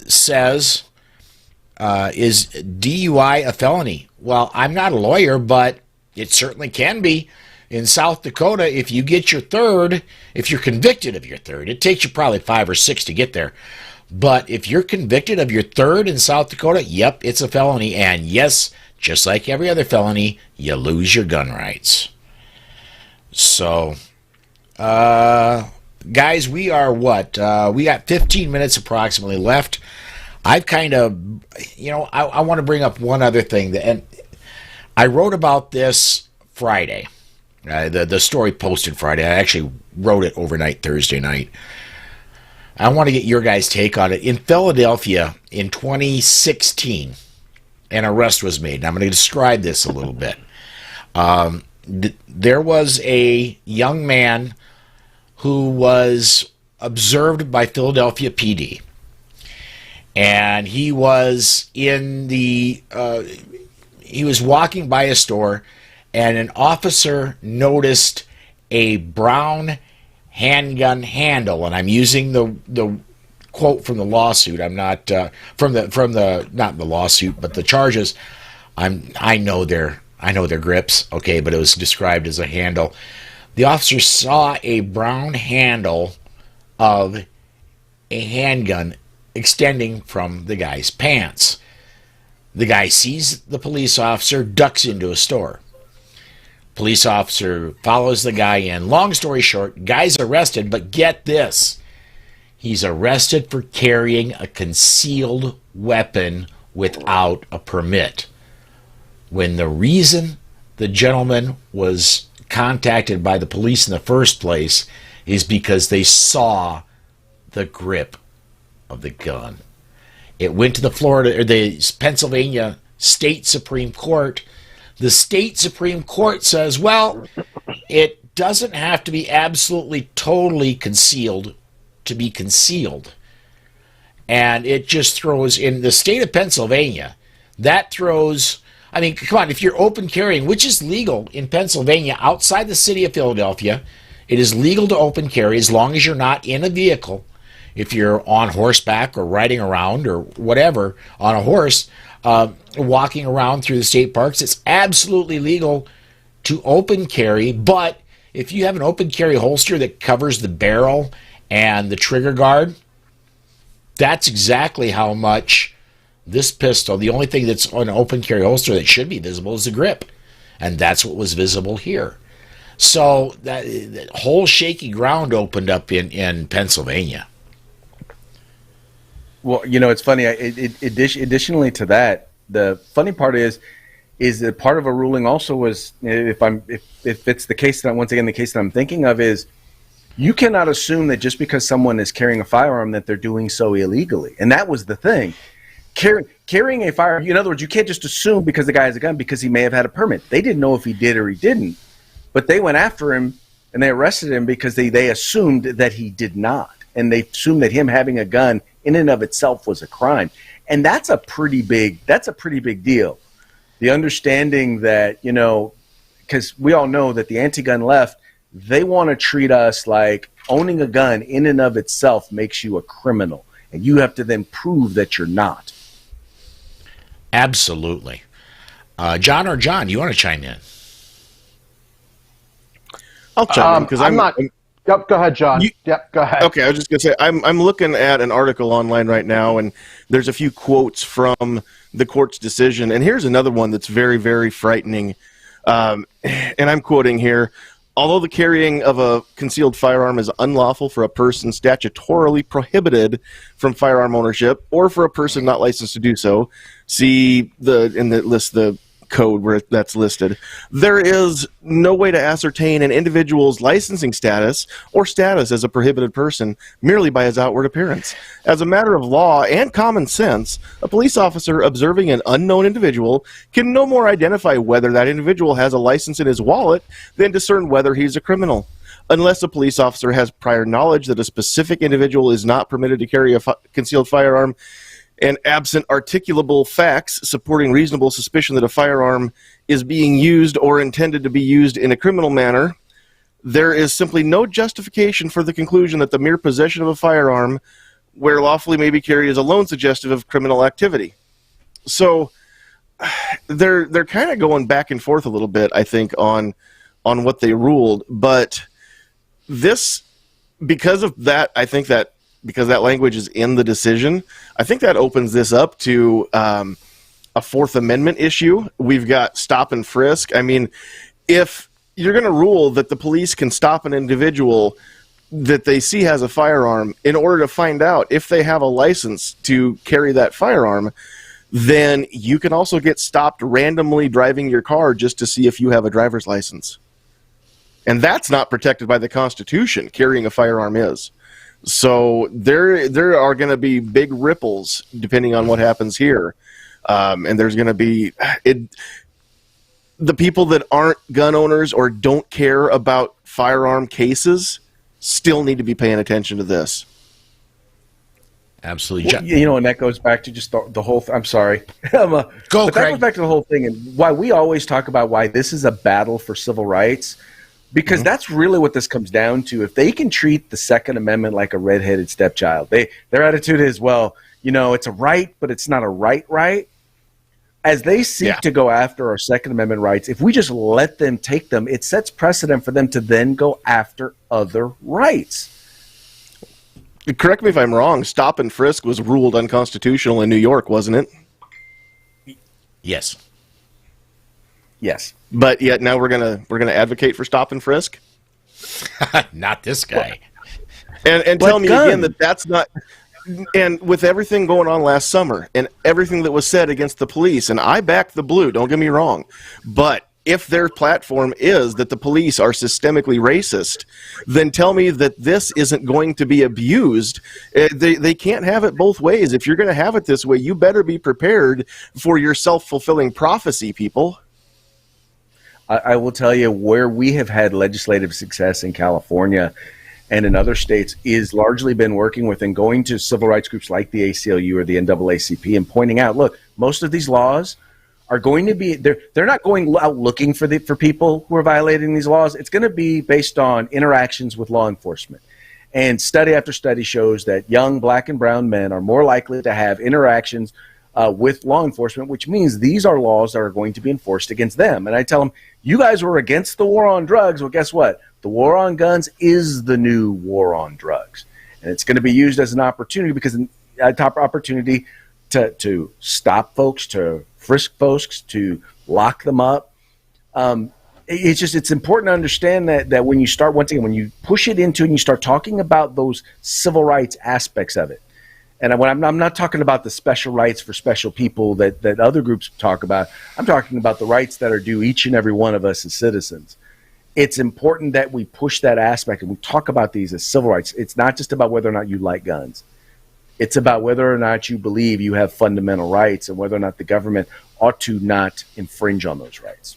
says, is DUI a felony? Well, I'm not a lawyer, but it certainly can be. In South Dakota, if you get your third, if you're convicted of your third, it takes you probably 5 or 6 to get there. But if you're convicted of your third in South Dakota, yep, it's a felony. And yes, just like every other felony, you lose your gun rights. So, guys, we are what? We got 15 minutes approximately left. I've kind of, I want to bring up one other thing. And I wrote about this Friday. The story posted Friday. I actually wrote it overnight Thursday night. I want to get your guys' take on it. In Philadelphia in 2016, an arrest was made. And I'm going to describe this a little bit. There was a young man who was observed by Philadelphia PD. And he was he was walking by a store, and an officer noticed a brown handgun handle, and I'm using the quote from the lawsuit. I'm not from the not the lawsuit, but the charges. I know their grips, okay, but it was described as a handle. The officer saw a brown handle of a handgun extending from the guy's pants. The guy sees the police officer, ducks into a store. Police officer follows the guy in. Long story short, guy's arrested, but get this. He's arrested for carrying a concealed weapon without a permit. When the reason the gentleman was contacted by the police in the first place is because they saw the grip of the gun. It went to the Pennsylvania State Supreme Court. The State Supreme Court says, well, it doesn't have to be absolutely totally concealed to be concealed. And it just throws, in the state of Pennsylvania, that throws, I mean, come on, if you're open carrying, which is legal in Pennsylvania outside the city of Philadelphia, it is legal to open carry as long as you're not in a vehicle. If you're on horseback or riding around or whatever on a horse, walking around through the state parks, it's absolutely legal to open carry. But if you have an open carry holster that covers the barrel and the trigger guard, that's exactly how much this pistol, the only thing that's on an open carry holster that should be visible is the grip. And that's what was visible here. So that whole shaky ground opened up in Pennsylvania. Well, it's funny. Additionally to that, the funny part is that part of a ruling also was, if it's the case that, once again, the case that I'm thinking of is, you cannot assume that just because someone is carrying a firearm that they're doing so illegally. And that was the thing. Carrying a firearm, in other words, you can't just assume because the guy has a gun because he may have had a permit. They didn't know if he did or he didn't. But they went after him and they arrested him because they assumed that he did not. And they assumed that him having a gun in and of itself was a crime. And that's a pretty big deal. The understanding that, because we all know that the anti-gun left, they want to treat us like owning a gun in and of itself makes you a criminal. And you have to then prove that you're not. Absolutely. John, you want to chime in? I'll chime in because I'm not. Yep, go ahead, John. Yep, go ahead. Okay, I was just going to say, I'm looking at an article online right now, and there's a few quotes from the court's decision. And here's another one that's very, very frightening. And I'm quoting here. Although the carrying of a concealed firearm is unlawful for a person statutorily prohibited from firearm ownership or for a person not licensed to do so, see the code where that's listed, there is no way to ascertain an individual's licensing status or status as a prohibited person merely by his outward appearance. As a matter of law and common sense, a police officer observing an unknown individual can no more identify whether that individual has a license in his wallet than discern whether he's a criminal. Unless a police officer has prior knowledge that a specific individual is not permitted to carry a concealed firearm, and absent articulable facts supporting reasonable suspicion that a firearm is being used or intended to be used in a criminal manner, there is simply no justification for the conclusion that the mere possession of a firearm where lawfully may be carried is alone suggestive of criminal activity. So they're kind of going back and forth a little bit, I think, on what they ruled. But this, because of that, I think that because that language is in the decision, I think that opens this up to a Fourth Amendment issue. We've got stop and frisk. I mean, if you're going to rule that the police can stop an individual that they see has a firearm in order to find out if they have a license to carry that firearm, then you can also get stopped randomly driving your car just to see if you have a driver's license. And that's not protected by the Constitution. Carrying a firearm is. So there are going to be big ripples depending on what happens here. And there's going to be the people that aren't gun owners or don't care about firearm cases still need to be paying attention to this. Absolutely. Well, and that goes back to just the whole I'm sorry. Go, Craig. That goes back to the whole thing and why we always talk about why this is a battle for civil rights. Because that's really what this comes down to. If they can treat the Second Amendment like a redheaded stepchild, their attitude is, well, it's a right, but it's not a right. As they seek to go after our Second Amendment rights, if we just let them take them, it sets precedent for them to then go after other rights. Correct me if I'm wrong. Stop and frisk was ruled unconstitutional in New York, wasn't it? Yes. Yes. But yet now we're gonna advocate for stop and frisk? Not this guy. And But tell me guns. again that that's not. And with everything going on last summer and everything that was said against the police, and I back the blue, don't get me wrong, but if their platform is that the police are systemically racist, then tell me that this isn't going to be abused. They can't have it both ways. If you're going to have it this way, you better be prepared for your self-fulfilling prophecy, people. I will tell you where we have had legislative success in California and in other states is largely been working with and going to civil rights groups like the ACLU or the NAACP and pointing out, look, most of these laws are going to be they're not going out looking for people who are violating these laws. It's going to be based on interactions with law enforcement. And study after study shows that young black and brown men are more likely to have interactions with law enforcement, which means these are laws that are going to be enforced against them. And I tell them, you guys were against the war on drugs. Well, guess what? The war on guns is the new war on drugs. And it's going to be used as an opportunity because a top opportunity to stop folks, to frisk folks, to lock them up. It's important to understand that when you start, once again, when you push it into and you start talking about those civil rights aspects of it, and when I'm not talking about the special rights for special people that other groups talk about, I'm talking about the rights that are due each and every one of us as citizens. It's important that we push that aspect and we talk about these as civil rights. It's not just about whether or not you like guns. It's about whether or not you believe you have fundamental rights and whether or not the government ought to not infringe on those rights.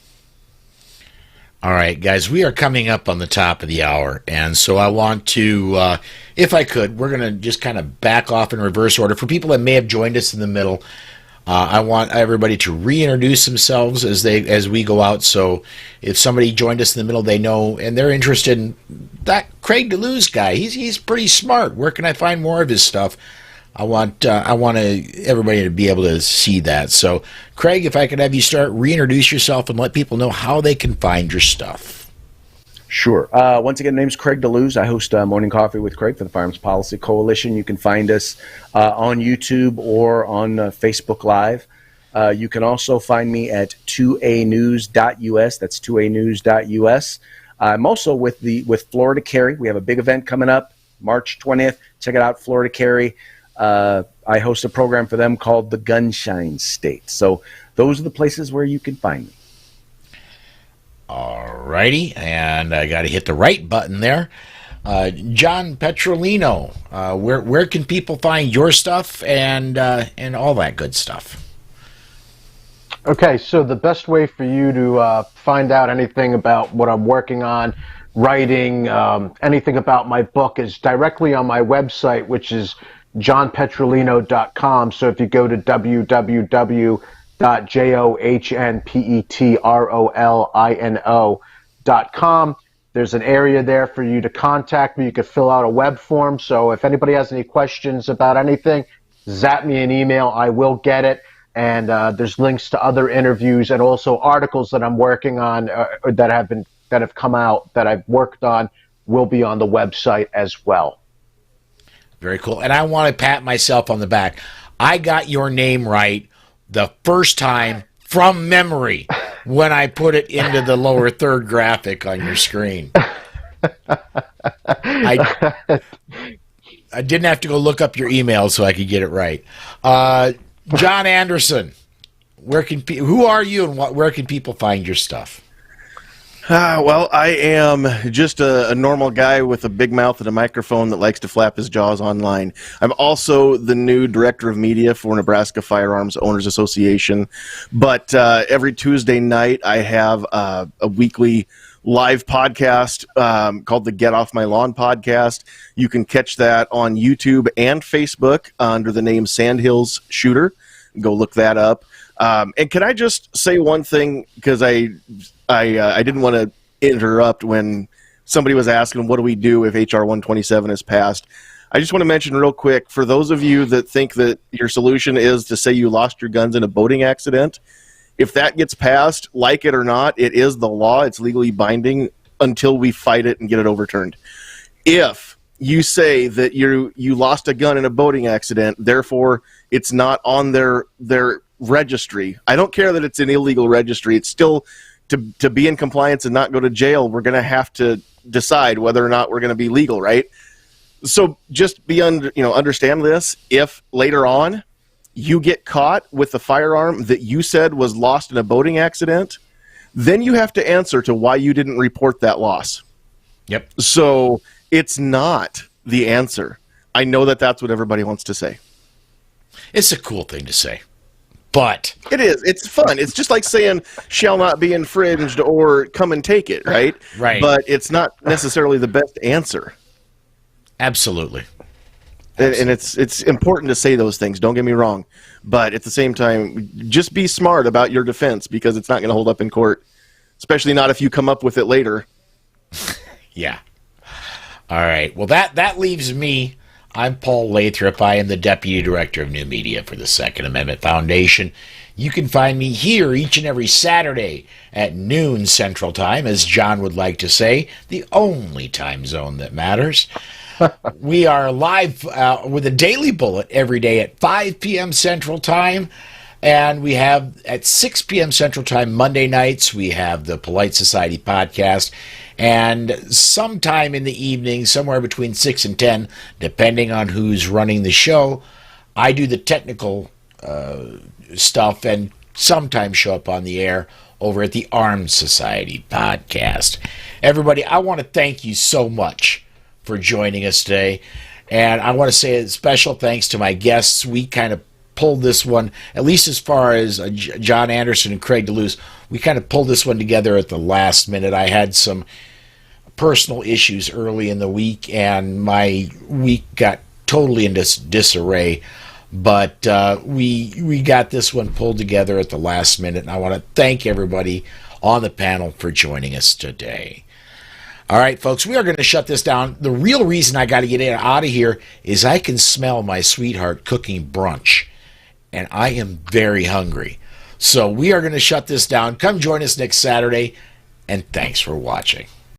All right, guys, we are coming up on the top of the hour, and so I want to, if I could, we're going to just kind of back off in reverse order. For people that may have joined us in the middle, I want everybody to reintroduce themselves as we go out. So if somebody joined us in the middle, they know, and they're interested in that Craig DeLuz guy. He's pretty smart. Where can I find more of his stuff? I want everybody to be able to see that. So, Craig, if I could have you start, reintroduce yourself and let people know how they can find your stuff. Sure. Once again, my name's Craig DeLuz. I host Morning Coffee with Craig for the Firearms Policy Coalition. You can find us on YouTube or on Facebook Live. You can also find me at 2anews.us. That's 2anews.us. I'm also with Florida Carry. We have a big event coming up, March 20th. Check it out, Florida Carry. I host a program for them called the Gunshine State. So those are the places where you can find me. All righty, and I got to hit the right button there. John Petrolino, where can people find your stuff and all that good stuff? Okay, so the best way for you to find out anything about what I'm working on, writing, anything about my book is directly on my website, which is johnpetrolino.com. So if you go to www.johnpetrolino.com, there's an area there for you to contact me. You can fill out a web form. So if anybody has any questions about anything, zap me an email. I will get it. And there's links to other interviews and also articles that I'm working on that have come out that I've worked on will be on the website as well. Very cool. And I want to pat myself on the back. I got your name right the first time from memory when I put it into the lower third graphic on your screen. I didn't have to go look up your email so I could get it right. John Anderson, who are you and where can people find your stuff? Well, I am just a normal guy with a big mouth and a microphone that likes to flap his jaws online. I'm also the new director of media for Nebraska Firearms Owners Association. But every Tuesday night, I have a weekly live podcast called the Get Off My Lawn podcast. You can catch that on YouTube and Facebook under the name Sandhills Shooter. Go look that up. And can I just say one thing, because I didn't want to interrupt when somebody was asking, what do we do if H.R. 127 is passed? I just want to mention real quick, for those of you that think that your solution is to say you lost your guns in a boating accident, if that gets passed, like it or not, it is the law. It's legally binding until we fight it and get it overturned. If you say that you lost a gun in a boating accident, therefore it's not on their registry, I don't care that it's an illegal registry, it's still to be in compliance and not go to jail, we're going to have to decide whether or not we're going to be legal, right? So just understand this. If later on you get caught with the firearm that you said was lost in a boating accident, then you have to answer to why you didn't report that loss. Yep. So it's not the answer. I know that that's what everybody wants to say. It's a cool thing to say. But it is. It's fun. It's just like saying shall not be infringed or come and take it, right? Right. But it's not necessarily the best answer. Absolutely. And it's important to say those things, don't get me wrong. But at the same time, just be smart about your defense, because it's not going to hold up in court, especially not if you come up with it later. Yeah. All right. Well, that leaves me. I'm Paul Lathrop. I am the Deputy Director of New Media for the Second Amendment Foundation. You can find me here each and every Saturday at noon Central Time, as John would like to say, the only time zone that matters. We are live with a daily bullet every day at 5 p.m. Central Time. And we have at 6 p.m. Central Time Monday nights, we have the Polite Society podcast. And sometime in the evening, somewhere between 6 and 10, depending on who's running the show, I do the technical stuff and sometimes show up on the air over at the Armed Society podcast. Everybody, I want to thank you so much for joining us today. And I want to say a special thanks to my guests. We kind of pulled this one, at least as far as John Anderson and Craig DeLuz, we kind of pulled this one together at the last minute. I had some personal issues early in the week, and my week got totally in disarray. But we got this one pulled together at the last minute, and I want to thank everybody on the panel for joining us today. All right, folks, we are going to shut this down. The real reason I got to get out of here is I can smell my sweetheart cooking brunch, and I am very hungry. So we are going to shut this down. Come join us next Saturday, and thanks for watching.